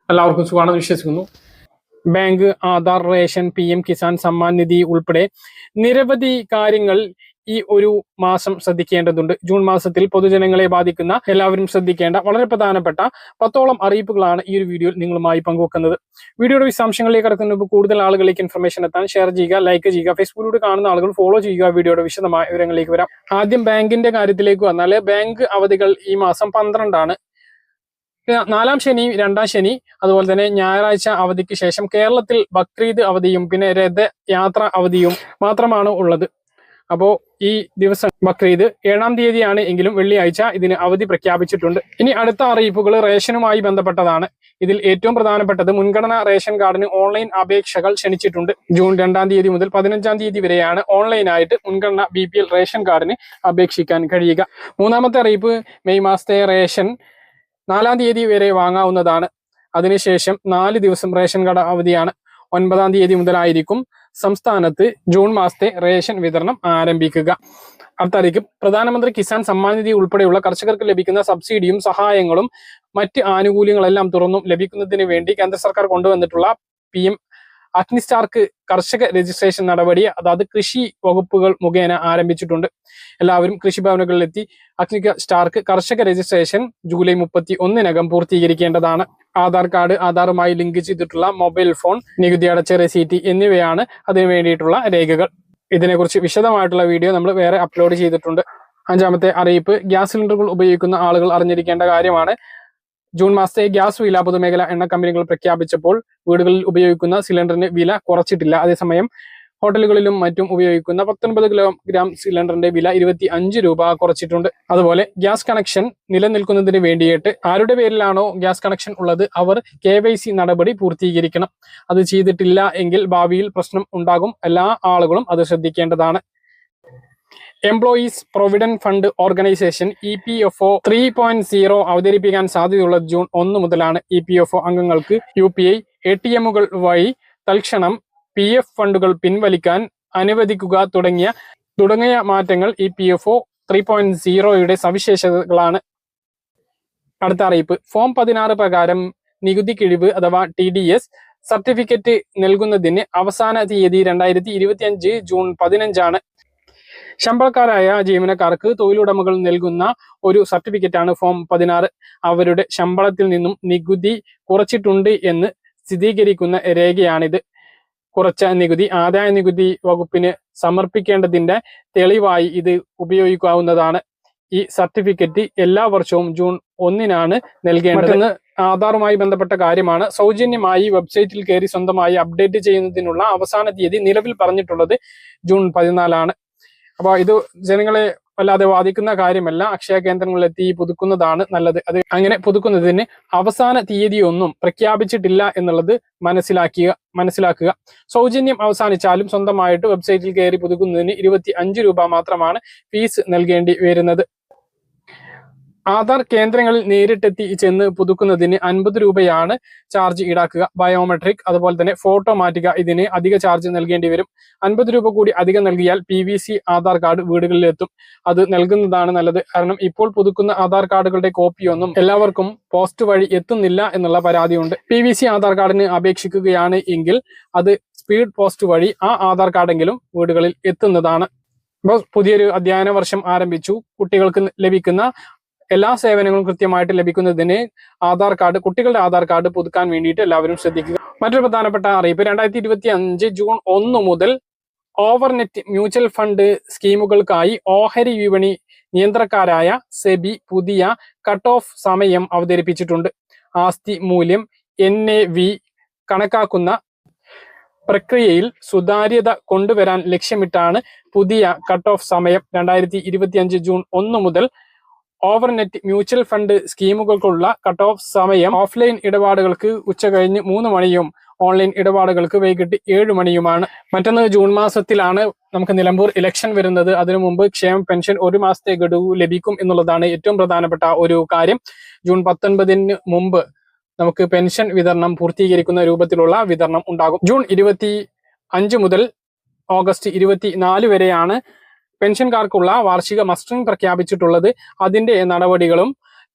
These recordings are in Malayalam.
എല്ലാവർക്കും സുഖമാണെന്ന് വിശ്വസിക്കുന്നു. Bank, Aadhaar, ration, PM Kisan Samman Nidhi ഉൾപ്പെടെ നിരവധി കാര്യങ്ങൾ ഈ ഒരു മാസം ശ്രദ്ധിക്കേണ്ടതുണ്ട്. ജൂൺ മാസത്തിൽ പൊതുജനങ്ങളെ ബാധിക്കുന്ന എല്ലാവരും ശ്രദ്ധിക്കേണ്ട വളരെ പ്രധാനപ്പെട്ട 10ഓളം അറിയിപ്പുകളാണ് ഈ ഒരു വീഡിയോയിൽ നിങ്ങളുമായി പങ്കുവെക്കുന്നത്. വീഡിയോയുടെ വിശദാംശങ്ങളിലേക്ക് കടക്കുന്നതിന് മുമ്പ് കൂടുതൽ ആളുകളിലേക്ക് ഇൻഫർമേഷൻ എത്താൻ ഷെയർ ചെയ്യുക, ലൈക്ക് ചെയ്യുക, ഫേസ്ബുക്കിലൂടെ കാണുന്ന ആളുകൾ ഫോളോ ചെയ്യുക. വീഡിയോയുടെ വിശദമായ വിവരങ്ങളിലേക്ക് വരാം. ആദ്യം ബാങ്കിന്റെ കാര്യത്തിലേക്ക് വന്നാൽ ബാങ്ക് അവധികൾ ഈ മാസം 12 4-ാം ശനി, 2-ാം ശനി, അതുപോലെ തന്നെ ഞായറാഴ്ച അവധിക്ക് ശേഷം കേരളത്തിൽ ബക്രീദ് അവധിയും പിന്നെ രഥയാത്ര അവധിയും മാത്രമാണ് ഉള്ളത്. അപ്പോൾ ഈ ദിവസം ബക്രീദ് 7-ാം തീയതിയാണ് എങ്കിലും വെള്ളിയാഴ്ച ഇതിന് അവധി പ്രഖ്യാപിച്ചിട്ടുണ്ട്. ഇനി അടുത്ത അറിയിപ്പുകൾ റേഷനുമായി ബന്ധപ്പെട്ടതാണ്. ഇതിൽ ഏറ്റവും പ്രധാനപ്പെട്ടത് മുൻഗണനാ റേഷൻ കാർഡിന് ഓൺലൈൻ അപേക്ഷകൾ ക്ഷണിച്ചിട്ടുണ്ട്. ജൂൺ 2-ാം തീയതി മുതൽ 15-ാം തീയതി വരെയാണ് ഓൺലൈനായിട്ട് മുൻഗണന BPL റേഷൻ കാർഡിന് അപേക്ഷിക്കാൻ കഴിയുക. മൂന്നാമത്തെ അറിയിപ്പ് മെയ് മാസത്തെ റേഷൻ 4-ാം തീയതി വരെ വാങ്ങാവുന്നതാണ്. അതിനുശേഷം 4 ദിവസം റേഷൻ കട അവധിയാണ്. 9-ാം തീയതി മുതലായിരിക്കും സംസ്ഥാനത്ത് ജൂൺ മാസത്തെ റേഷൻ വിതരണം ആരംഭിക്കുക. അടുത്തായിരിക്കും പ്രധാനമന്ത്രി കിസാൻ സമ്മാൻ നിധി ഉൾപ്പെടെയുള്ള കർഷകർക്ക് ലഭിക്കുന്ന സബ്സിഡിയും സഹായങ്ങളും മറ്റ് ആനുകൂല്യങ്ങളെല്ലാം തുറന്നും ലഭിക്കുന്നതിന് വേണ്ടി കേന്ദ്ര സർക്കാർ കൊണ്ടുവന്നിട്ടുള്ള PM അഗ്നിസ്റ്റാർക്ക് കർഷക രജിസ്ട്രേഷൻ നടപടി അതായത് കൃഷി വകുപ്പുകൾ മുഖേന ആരംഭിച്ചിട്ടുണ്ട്. എല്ലാവരും കൃഷിഭവനുകളിലെത്തി അഗ്നിസ്റ്റാർക്ക് കർഷക രജിസ്ട്രേഷൻ ജൂലൈ 31-നകം പൂർത്തീകരിക്കേണ്ടതാണ്. ആധാർ കാർഡ്, ആധാറുമായി ലിങ്ക് ചെയ്തിട്ടുള്ള മൊബൈൽ ഫോൺ, നികുതി അടച്ച റെസീറ്റ് എന്നിവയാണ് അതിനു വേണ്ടിയിട്ടുള്ള രേഖകൾ. ഇതിനെക്കുറിച്ച് വിശദമായിട്ടുള്ള വീഡിയോ നമ്മൾ വേറെ അപ്ലോഡ് ചെയ്തിട്ടുണ്ട്. 5-ാമത്തെ അറിയിപ്പ് ഗ്യാസ് സിലിണ്ടറുകൾ ഉപയോഗിക്കുന്ന ആളുകൾ അറിഞ്ഞിരിക്കേണ്ട കാര്യമാണ്. ജൂൺ മാസത്തെ ഗ്യാസ് വില പൊതുമേഖല എണ്ണ കമ്പനികൾ പ്രഖ്യാപിച്ചപ്പോൾ വീടുകളിൽ ഉപയോഗിക്കുന്ന സിലിണ്ടറിന് വില കുറച്ചിട്ടില്ല. അതേസമയം ഹോട്ടലുകളിലും മറ്റും ഉപയോഗിക്കുന്ന 19 കിലോഗ്രാം സിലിണ്ടറിന്റെ വില 25 രൂപ കുറച്ചിട്ടുണ്ട്. അതുപോലെ ഗ്യാസ് കണക്ഷൻ നിലനിൽക്കുന്നതിന് വേണ്ടിയിട്ട് ആരുടെ പേരിലാണോ ഗ്യാസ് കണക്ഷൻ ഉള്ളത് അവർ KYC നടപടി പൂർത്തീകരിക്കണം. അത് ചെയ്തിട്ടില്ല എങ്കിൽ ഭാവിയിൽ പ്രശ്നം ഉണ്ടാകും. എല്ലാ ആളുകളും അത് ശ്രദ്ധിക്കേണ്ടതാണ്. Employees provident fund organisation EPFO 3.0 അവതരിപ്പിക്കാൻ സാധ്യതയുള്ള ജൂൺ 1 മുതലാണ്. EPFO അംഗങ്ങൾക്ക് UPI ATM-കൾ വഴി തൽക്ഷണം PF ഫണ്ടുകൾ പിൻവലിക്കാൻ അനുവദിക്കുക തുടങ്ങിയ മാറ്റങ്ങൾ EPFO 3.0യുടെ സവിശേഷതകളാണ്. അടുത്ത അറിയിപ്പ് ഫോം 16 പ്രകാരം നികുതി കിഴിവ് അഥവാ TDS സർട്ടിഫിക്കറ്റ് നൽകുന്നതിന് അവസാന തീയതി 2025 ജൂൺ 15 ശമ്പളക്കാരായ ജീവനക്കാർക്ക് തൊഴിലുടമകൾ നൽകുന്ന ഒരു സർട്ടിഫിക്കറ്റാണ് ഫോം 16. അവരുടെ ശമ്പളത്തിൽ നിന്നും നികുതി കുറച്ചിട്ടുണ്ട് എന്ന് സ്ഥിരീകരിക്കുന്ന രേഖയാണിത്. കുറച്ച നികുതി ആദായ നികുതി വകുപ്പിന് സമർപ്പിക്കേണ്ടതിന്റെ തെളിവായി ഇത് ഉപയോഗിക്കാവുന്നതാണ്. ഈ സർട്ടിഫിക്കറ്റ് എല്ലാ വർഷവും ജൂൺ 1-നാണ് നൽകേണ്ടത്. ആധാറുമായി ബന്ധപ്പെട്ട കാര്യമാണ്. സൗജന്യമായി വെബ്സൈറ്റിൽ കയറി സ്വന്തമായി അപ്ഡേറ്റ് ചെയ്യുന്നതിനുള്ള അവസാന തീയതി നിലവിൽ പറഞ്ഞിട്ടുള്ളത് ജൂൺ 14. അപ്പോൾ ഇത് ജനങ്ങളെ വല്ലാതെ ബാധിക്കുന്ന കാര്യമല്ല. അക്ഷയ കേന്ദ്രങ്ങളിലെത്തി പുതുക്കുന്നതാണ് നല്ലത്. അത് അങ്ങനെ പുതുക്കുന്നതിന് അവസാന തീയതിയൊന്നും പ്രഖ്യാപിച്ചിട്ടില്ല എന്നുള്ളത് മനസ്സിലാക്കുക. സൗജന്യം അവസാനിച്ചാലും സ്വന്തമായിട്ട് വെബ്സൈറ്റിൽ കയറി പുതുക്കുന്നതിന് 25 രൂപ മാത്രമാണ് ഫീസ് നൽകേണ്ടി വരുന്നത്. ആധാർ കേന്ദ്രങ്ങളിൽ നേരിട്ടെത്തി ചെന്ന് പുതുക്കുന്നതിന് 50 രൂപയാണ് ചാർജ് ഈടാക്കുക. ബയോമെട്രിക് അതുപോലെ തന്നെ ഫോട്ടോ മാറ്റുക ഇതിന് അധിക ചാർജ് നൽകേണ്ടി വരും. 50 രൂപ കൂടി അധികം നൽകിയാൽ PVC ആധാർ കാർഡ് വീടുകളിലെത്തും. അത് നൽകുന്നതാണ് നല്ലത്. കാരണം ഇപ്പോൾ പുതുക്കുന്ന ആധാർ കാർഡുകളുടെ കോപ്പിയൊന്നും എല്ലാവർക്കും പോസ്റ്റ് വഴി എത്തുന്നില്ല എന്നുള്ള പരാതിയുണ്ട്. PVC ആധാർ കാർഡിന് അപേക്ഷിക്കുകയാണ് എങ്കിൽ അത് സ്പീഡ് പോസ്റ്റ് വഴി ആ ആധാർ കാർഡെങ്കിലും വീടുകളിൽ എത്തുന്നതാണ്. അപ്പോൾ പുതിയൊരു അധ്യയന വർഷം ആരംഭിച്ചു. കുട്ടികൾക്ക് ലഭിക്കുന്ന എല്ലാ സേവനങ്ങളും കൃത്യമായിട്ട് ലഭിക്കുന്നതിന് കുട്ടികളുടെ ആധാർ കാർഡ് പുതുക്കാൻ വേണ്ടിയിട്ട് എല്ലാവരും ശ്രദ്ധിക്കുക. മറ്റൊരു പ്രധാനപ്പെട്ട അറിയിപ്പ് 2025 ജൂൺ 1 മുതൽ ഓവർനെറ്റ് മ്യൂച്വൽ ഫണ്ട് സ്കീമുകൾക്കായി ഓഹരി വിപണി നിയന്ത്രക്കാരായ സെബി പുതിയ കട്ട് ഓഫ് സമയം അവതരിപ്പിച്ചിട്ടുണ്ട്. ആസ്തി മൂല്യം NAV കണക്കാക്കുന്ന പ്രക്രിയയിൽ സുതാര്യത കൊണ്ടുവരാൻ ലക്ഷ്യമിട്ടാണ് പുതിയ കട്ട് ഓഫ് സമയം. 2025 ജൂൺ 1 മുതൽ ഓവർനെറ്റ് മ്യൂച്വൽ ഫണ്ട് സ്കീമുകൾക്കുള്ള കട്ട് ഓഫ് സമയം ഓഫ്ലൈൻ ഇടപാടുകൾക്ക് ഉച്ചകഴിഞ്ഞ് 3 മണിയും ഓൺലൈൻ ഇടപാടുകൾക്ക് വൈകിട്ട് 7 മണിയുമാണ്. മറ്റൊന്ന് ജൂൺ മാസത്തിലാണ് നമുക്ക് നിലമ്പൂർ ഇലക്ഷൻ വരുന്നത്. അതിനു മുമ്പ് ക്ഷേമ പെൻഷൻ 1 മാസത്തെ ഗഡു ലഭിക്കും എന്നുള്ളതാണ് ഏറ്റവും പ്രധാനപ്പെട്ട ഒരു കാര്യം. ജൂൺ 19 മുമ്പ് നമുക്ക് പെൻഷൻ വിതരണം പൂർത്തീകരിക്കുന്ന രൂപത്തിലുള്ള വിതരണം ഉണ്ടാകും. ജൂൺ 25 മുതൽ ഓഗസ്റ്റ് 24 വരെയാണ് പെൻഷൻകാർക്കുള്ള വാർഷിക മസ്റ്ററിംഗ് പ്രഖ്യാപിച്ചിട്ടുള്ളത്. അതിന്റെ നടപടികളും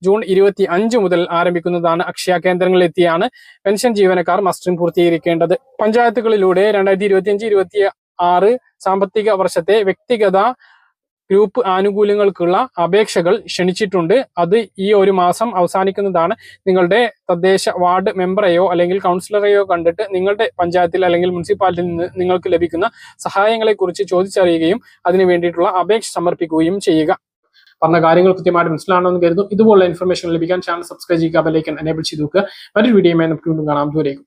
ജൂൺ 25 മുതൽ ആരംഭിക്കുന്നതാണ്. അക്ഷയ കേന്ദ്രങ്ങളിൽ എത്തിയാണ് പെൻഷൻ ജീവനക്കാർ മസ്റ്ററിംഗ് പൂർത്തീകരിക്കേണ്ടത്. പഞ്ചായത്തുകളിലൂടെ 2025-26 സാമ്പത്തിക വർഷത്തെ വ്യക്തിഗത ഗ്രൂപ്പ് ആനുകൂല്യങ്ങൾക്കുള്ള അപേക്ഷകൾ ക്ഷണിച്ചിട്ടുണ്ട്. അത് ഈ ഒരു മാസം അവസാനിക്കുന്നതാണ്. നിങ്ങളുടെ തദ്ദേശ വാർഡ് മെമ്പറെയോ അല്ലെങ്കിൽ കൗൺസിലറെയോ കണ്ടിട്ട് നിങ്ങളുടെ പഞ്ചായത്തിൽ അല്ലെങ്കിൽ മുനിസിപ്പാലിറ്റിയിൽ നിന്ന് നിങ്ങൾക്ക് ലഭിക്കുന്ന സഹായങ്ങളെ കുറിച്ച് ചോദിച്ചറിയുകയും അതിനു വേണ്ടിയിട്ടുള്ള അപേക്ഷ സമർപ്പിക്കുകയും ചെയ്യുക. പറഞ്ഞ കാര്യങ്ങൾ കൃത്യമായിട്ട് മനസ്സിലാണെന്ന് കരുതുന്നു. ഇതുപോലുള്ള ഇൻഫർമേഷൻ ലഭിക്കാൻ ചാനൽ സബ്സ്ക്രൈബ് ചെയ്യുക, ബെൽ ഐക്കൺ എനേബിൾ ചെയ്ത് വെക്കുക. മറ്റൊരു വീഡിയോയുമായി നമുക്ക് വീണ്ടും കാണാം. ദൂരേക്കും.